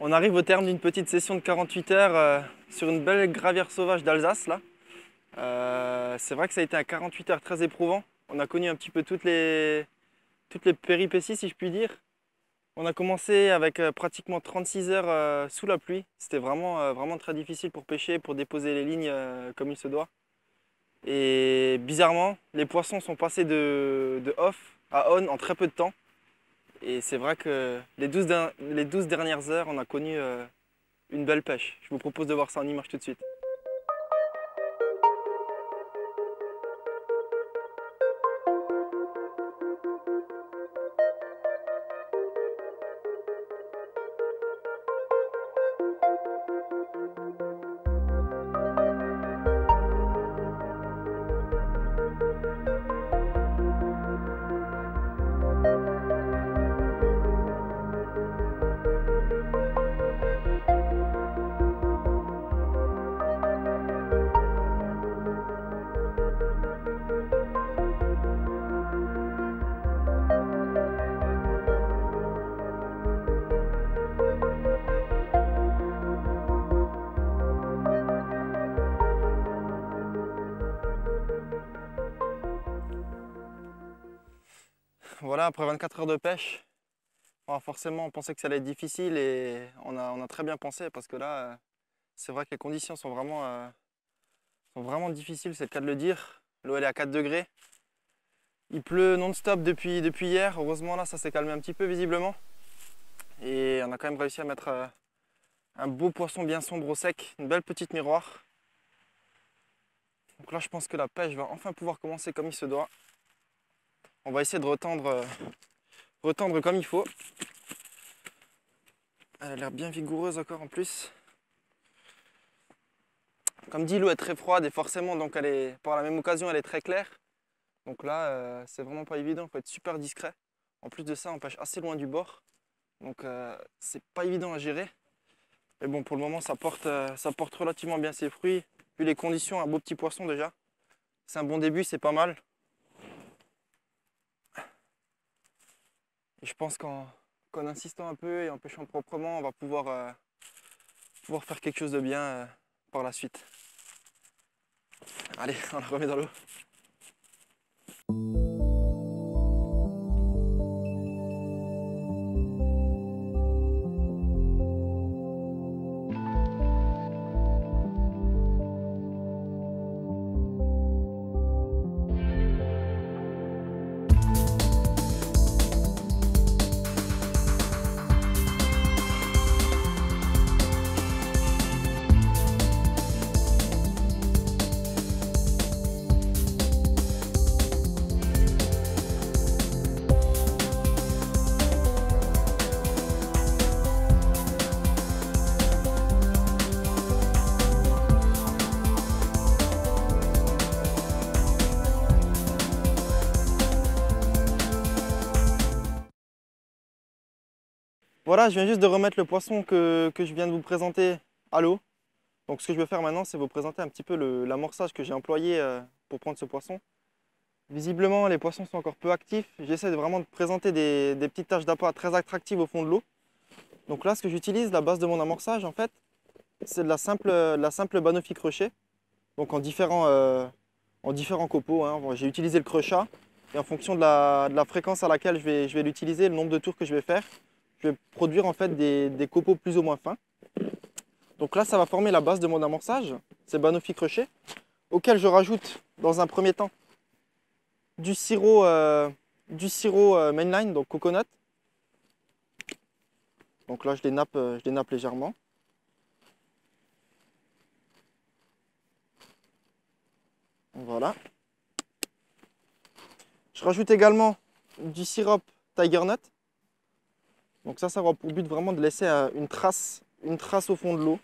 On arrive au terme d'une petite session de 48 heures sur une belle gravière sauvage d'Alsace là. C'est vrai que ça a été un 48 heures très éprouvant. On a connu un petit peu toutes les péripéties si je puis dire. On a commencé avec pratiquement 36 heures sous la pluie. C'était vraiment très difficile pour pêcher, pour déposer les lignes comme il se doit. Et bizarrement, les poissons sont passés de off à on en très peu de temps. Et c'est vrai que les 12 dernières heures, on a connu une belle pêche. Je vous propose de voir ça en image tout de suite. Voilà, après 24 heures de pêche, forcément on pensait que ça allait être difficile et on a très bien pensé parce que là, c'est vrai que les conditions sont vraiment difficiles, c'est le cas de le dire. L'eau elle est à 4 degrés. Il pleut non-stop depuis hier. Heureusement là ça s'est calmé un petit peu visiblement. Et on a quand même réussi à mettre un beau poisson bien sombre au sec, une belle petite miroir. Donc là je pense que la pêche va enfin pouvoir commencer comme il se doit. On va essayer de retendre comme il faut. Elle a l'air bien vigoureuse encore en plus. Comme dit, l'eau est très froide et forcément donc par la même occasion elle est très claire. Donc là c'est vraiment pas évident, il faut être super discret. En plus de ça on pêche assez loin du bord. Donc c'est pas évident à gérer. Mais bon pour le moment ça porte relativement bien ses fruits. Vu les conditions, un beau petit poisson déjà. C'est un bon début, c'est pas mal. Et je pense qu'en insistant un peu et en pêchant proprement, on va pouvoir faire quelque chose de bien par la suite. Allez, on la remet dans l'eau. Voilà, je viens juste de remettre le poisson que je viens de vous présenter à l'eau. Donc ce que je vais faire maintenant, c'est vous présenter un petit peu l'amorçage que j'ai employé pour prendre ce poisson. Visiblement, les poissons sont encore peu actifs. J'essaie vraiment de présenter des petites taches d'appât très attractives au fond de l'eau. Donc là, ce que j'utilise, la base de mon amorçage, en fait, c'est de la simple Banoffee crochet. Donc en différents copeaux, hein. Bon, j'ai utilisé le crochat. Et en fonction de la fréquence à laquelle je vais l'utiliser, le nombre de tours que je vais faire, je vais produire en fait des copeaux plus ou moins fins. Donc là, ça va former la base de mon amorçage, c'est Banoffee crochet, auquel je rajoute dans un premier temps du sirop mainline, donc coconut. Donc là, je les nappe légèrement. Voilà. Je rajoute également du sirop Tiger Nut. Donc ça aura pour but vraiment de laisser une trace au fond de l'eau.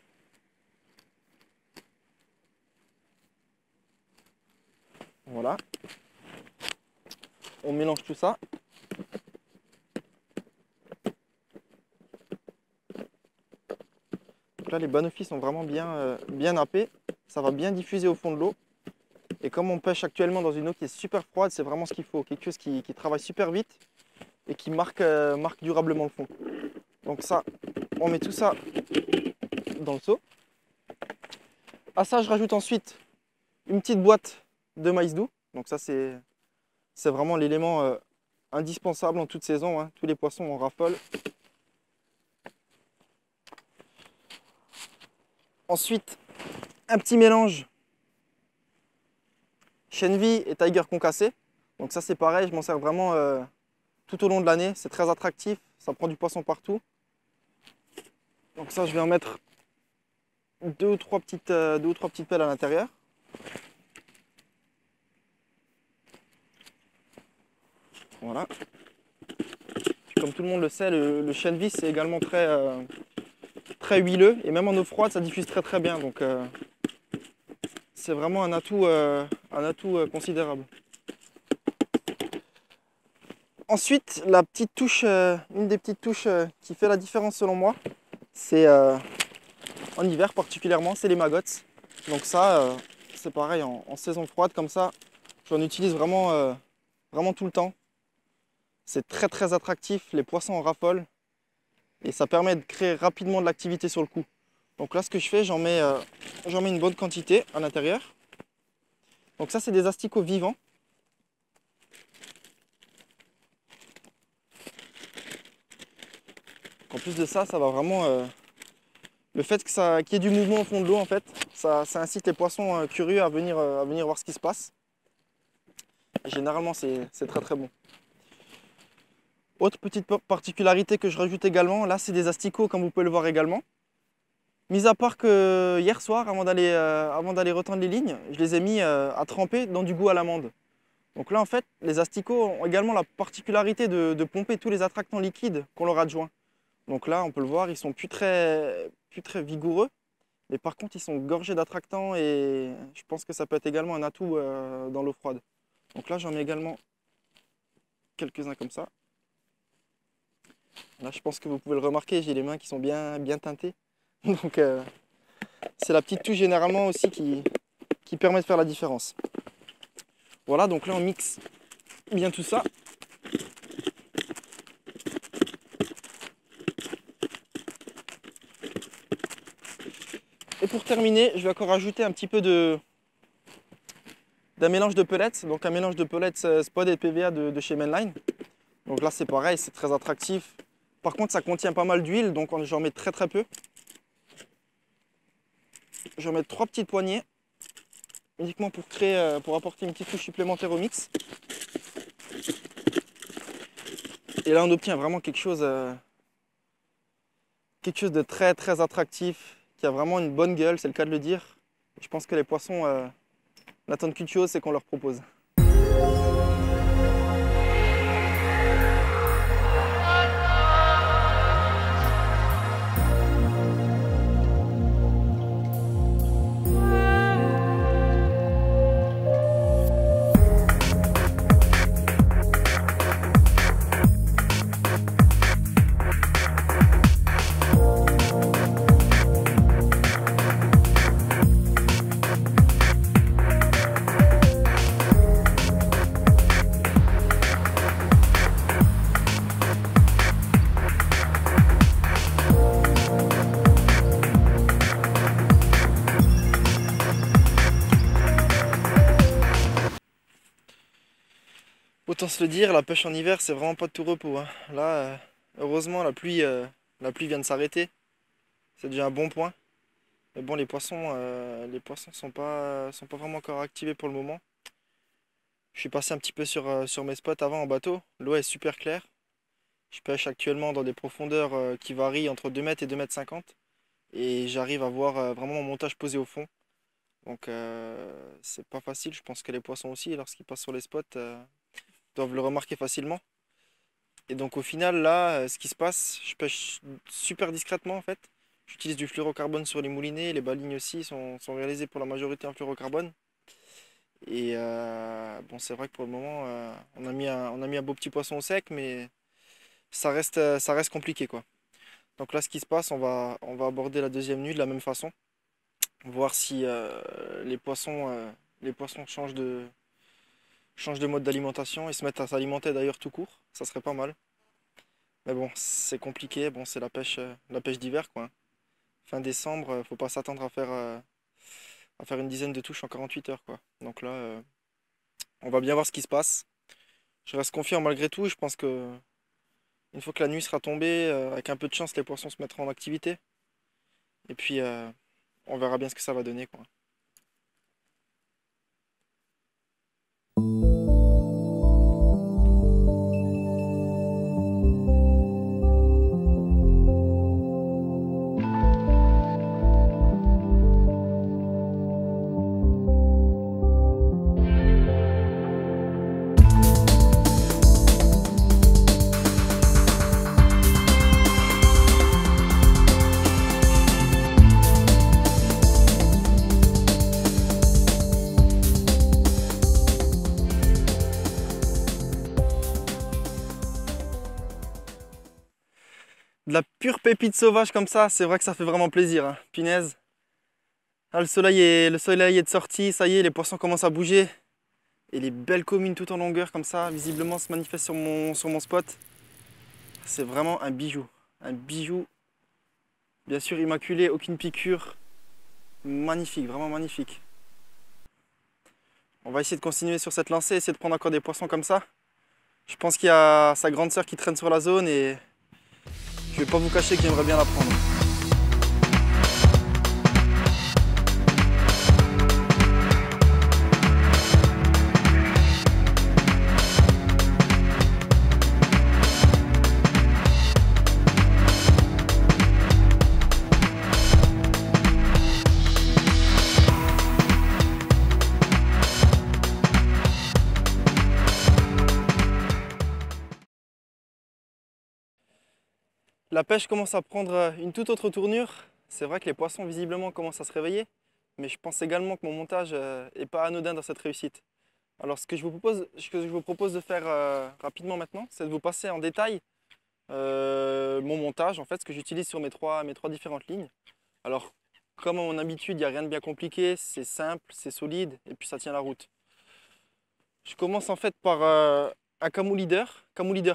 Voilà. On mélange tout ça. Donc là, les Banoffee sont vraiment bien nappés. Ça va bien diffuser au fond de l'eau. Et comme on pêche actuellement dans une eau qui est super froide, c'est vraiment ce qu'il faut. Quelque chose qui travaille super vite et qui marque durablement le fond. Donc ça, On met tout ça dans le seau. À ça, je rajoute ensuite une petite boîte de maïs doux. Donc ça, c'est vraiment l'élément indispensable en toute saison, hein. Tous les poissons en raffolent. Ensuite, un petit mélange Chenvi et Tiger concassé. Donc ça, c'est pareil, je m'en sers vraiment tout au long de l'année. C'est très attractif, ça prend du poisson partout. Donc ça, je vais en mettre deux ou trois petites pelles à l'intérieur. Voilà. Puis comme tout le monde le sait, le Chenvi, c'est également très huileux. Et même en eau froide, ça diffuse très très bien. Donc c'est vraiment un atout considérable. Ensuite, la petite touche, une des petites touches qui fait la différence selon moi, c'est en hiver particulièrement, c'est les maggots. Donc ça, c'est pareil, en saison froide comme ça, j'en utilise vraiment tout le temps. C'est très très attractif, les poissons en raffolent et ça permet de créer rapidement de l'activité sur le coup. Donc là, ce que je fais, j'en mets une bonne quantité à l'intérieur. Donc ça, c'est des asticots vivants. En plus de ça, ça va vraiment... le fait qu'il y ait du mouvement au fond de l'eau, en fait, ça incite les poissons curieux à venir voir ce qui se passe. Et généralement, c'est très très bon. Autre petite particularité que je rajoute également, là, c'est des asticots, comme vous pouvez le voir également. Mis à part que hier soir, avant d'aller retendre les lignes, je les ai mis à tremper dans du goût à l'amande. Donc là, en fait, les asticots ont également la particularité de pomper tous les attractants liquides qu'on leur adjoint. Donc là, on peut le voir, ils sont plus très vigoureux, mais par contre, ils sont gorgés d'attractants et je pense que ça peut être également un atout dans l'eau froide. Donc là, j'en mets également quelques-uns comme ça. Là, je pense que vous pouvez le remarquer, j'ai les mains qui sont bien teintées. Donc c'est la petite touche généralement aussi qui permet de faire la différence. Voilà, donc là on mixe bien tout ça. Et pour terminer, je vais encore ajouter un petit peu d'un mélange de pellets, donc un mélange de pellets Spod et PVA de chez Mainline. Donc là c'est pareil, c'est très attractif. Par contre ça contient pas mal d'huile, donc j'en mets très peu. Je vais mettre 3 petites poignées, uniquement pour apporter une petite touche supplémentaire au mix. Et là on obtient vraiment quelque chose de très attractif, qui a vraiment une bonne gueule, c'est le cas de le dire. Je pense que les poissons n'attendent qu'une chose, c'est qu'on leur propose. Autant se le dire, la pêche en hiver, c'est vraiment pas de tout repos, hein. Là, heureusement, la pluie vient de s'arrêter. C'est déjà un bon point. Mais bon, les poissons sont pas vraiment encore activés pour le moment. Je suis passé un petit peu sur mes spots avant en bateau. L'eau est super claire. Je pêche actuellement dans des profondeurs qui varient entre 2 mètres et 2,50 m. Et j'arrive à voir vraiment mon montage posé au fond. Donc c'est pas facile. Je pense que les poissons aussi, lorsqu'ils passent sur les spots, doivent le remarquer facilement. Et donc au final, là, ce qui se passe, je pêche super discrètement en fait. J'utilise du fluorocarbone sur les moulinets, les balignes aussi sont réalisées pour la majorité en fluorocarbone. Et bon, c'est vrai que pour le moment, on a mis un beau petit poisson au sec, mais ça reste compliqué quoi. Donc là, ce qui se passe, on va aborder la deuxième nuit de la même façon, voir si les poissons changent de mode d'alimentation et se mettent à s'alimenter d'ailleurs tout court, ça serait pas mal. Mais bon, c'est compliqué. Bon, c'est la pêche d'hiver, quoi, hein. Fin décembre, faut pas s'attendre à faire une dizaine de touches en 48 heures, quoi. Donc là, on va bien voir ce qui se passe. Je reste confiant malgré tout. Je pense que une fois que la nuit sera tombée, avec un peu de chance, les poissons se mettront en activité. Et puis, on verra bien ce que ça va donner, quoi. De la pure pépite sauvage comme ça, c'est vrai que ça fait vraiment plaisir, hein. Punaise. Ah, le soleil est de sortie, ça y est, les poissons commencent à bouger. Et les belles communes tout en longueur comme ça, visiblement se manifestent sur mon spot. C'est vraiment un bijou. Un bijou, bien sûr immaculé, aucune piqûre. Magnifique, vraiment magnifique. On va essayer de continuer sur cette lancée, essayer de prendre encore des poissons comme ça. Je pense qu'il y a sa grande sœur qui traîne sur la zone et je vais pas vous cacher que j'aimerais bien la prendre. La pêche commence à prendre une toute autre tournure. C'est vrai que les poissons visiblement commencent à se réveiller, mais je pense également que mon montage n'est pas anodin dans cette réussite. Alors ce que je vous propose de faire rapidement maintenant, c'est de vous passer en détail mon montage, en fait, ce que j'utilise sur mes trois différentes lignes. Alors, comme à mon habitude, il n'y a rien de bien compliqué, c'est simple, c'est solide, et puis ça tient la route. Je commence en fait par un Camo Leader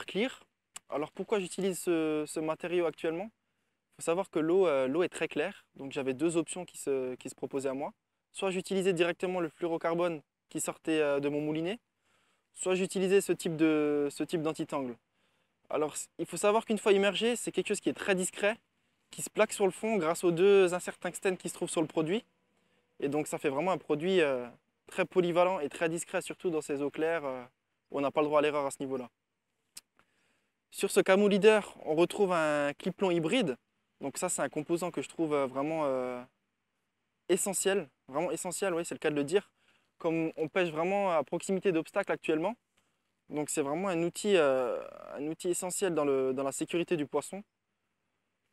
Clear. Alors pourquoi j'utilise ce matériau actuellement? Il faut savoir que l'eau est très claire, donc j'avais deux options qui se proposaient à moi. Soit j'utilisais directement le fluorocarbone qui sortait de mon moulinet, soit j'utilisais ce type d'anti-tangle. Alors il faut savoir qu'une fois immergé, c'est quelque chose qui est très discret, qui se plaque sur le fond grâce aux deux inserts tungstène qui se trouvent sur le produit. Et donc ça fait vraiment un produit très polyvalent et très discret, surtout dans ces eaux claires où on n'a pas le droit à l'erreur à ce niveau-là. Sur ce Camo Leader, on retrouve un clip-plomb hybride. Donc ça, c'est un composant que je trouve vraiment essentiel. Vraiment essentiel, oui, c'est le cas de le dire. Comme on pêche vraiment à proximité d'obstacles actuellement, donc c'est vraiment un outil essentiel dans la sécurité du poisson.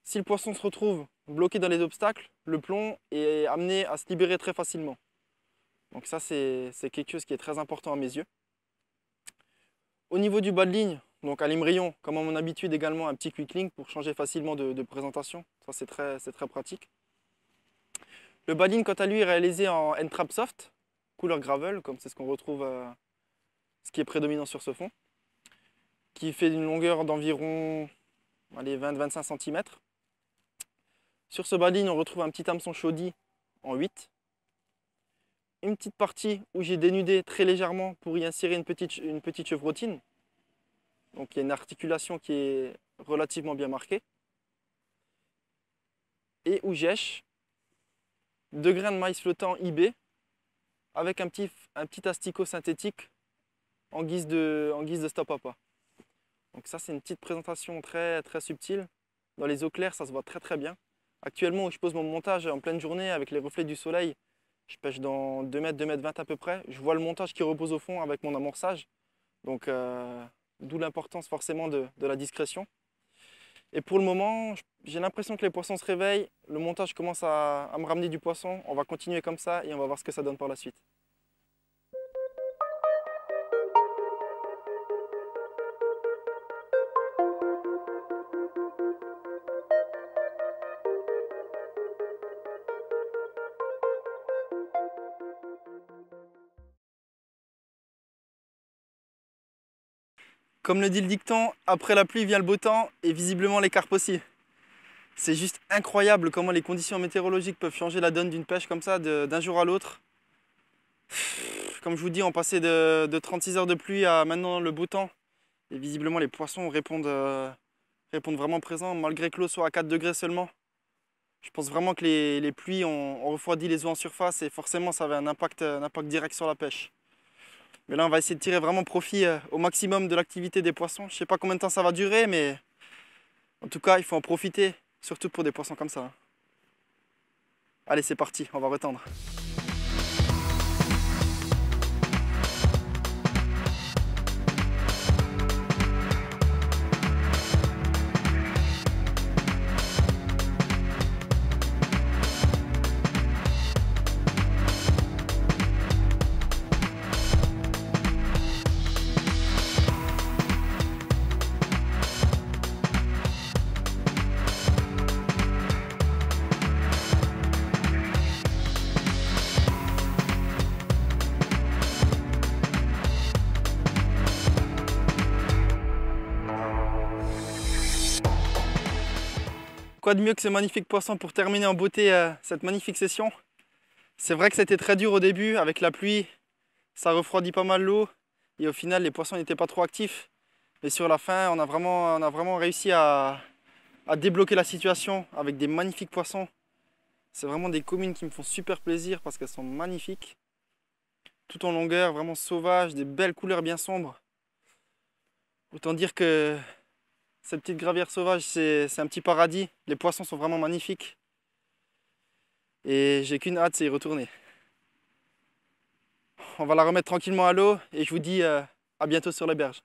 Si le poisson se retrouve bloqué dans les obstacles, le plomb est amené à se libérer très facilement. Donc ça, c'est quelque chose qui est très important à mes yeux. Au niveau du bas de ligne, donc à l'imrayon, comme à mon habitude également, un petit quick link pour changer facilement de présentation. Ça, c'est très pratique. Le bas de ligne, quant à lui, est réalisé en N-Trap Soft, couleur gravel, comme c'est ce qu'on retrouve, ce qui est prédominant sur ce fond, qui fait une longueur d'environ 20-25 cm. Sur ce bas de ligne, on retrouve un petit hameçon chaudie en 8. Une petite partie où j'ai dénudé très légèrement pour y insérer une petite chevrotine. Donc il y a une articulation qui est relativement bien marquée. Et où j'èche 2 grains de maïs flottant IB avec un petit asticot synthétique en guise de stop à pas. Donc ça, c'est une petite présentation très subtile. Dans les eaux claires, ça se voit très bien. Actuellement, où je pose mon montage en pleine journée avec les reflets du soleil, je pêche dans 2 mètres, 2 mètres 20 à peu près. Je vois le montage qui repose au fond avec mon amorçage. Donc d'où l'importance forcément de la discrétion. Et pour le moment, j'ai l'impression que les poissons se réveillent. Le montage commence à me ramener du poisson. On va continuer comme ça et on va voir ce que ça donne par la suite. Comme le dit le dicton, après la pluie vient le beau temps et visiblement les carpes aussi. C'est juste incroyable comment les conditions météorologiques peuvent changer la donne d'une pêche comme ça d'un jour à l'autre. Comme je vous dis, on passait de 36 heures de pluie à maintenant le beau temps. Et visiblement les poissons répondent vraiment présents malgré que l'eau soit à 4 degrés seulement. Je pense vraiment que les pluies ont refroidi les eaux en surface et forcément ça avait un impact direct sur la pêche. Mais là on va essayer de tirer vraiment profit au maximum de l'activité des poissons. Je sais pas combien de temps ça va durer, mais en tout cas il faut en profiter, surtout pour des poissons comme ça. Allez, c'est parti, on va retendre. Quoi de mieux que ce magnifique poisson pour terminer en beauté cette magnifique session. C'est vrai que c'était très dur au début avec la pluie, ça refroidit pas mal l'eau et au final les poissons n'étaient pas trop actifs. Mais sur la fin, on a vraiment réussi à débloquer la situation avec des magnifiques poissons. C'est vraiment des communes qui me font super plaisir parce qu'elles sont magnifiques. Tout en longueur, vraiment sauvages, des belles couleurs bien sombres. Autant dire que cette petite gravière sauvage, c'est un petit paradis. Les poissons sont vraiment magnifiques. Et j'ai qu'une hâte, c'est y retourner. On va la remettre tranquillement à l'eau et je vous dis à bientôt sur les berges.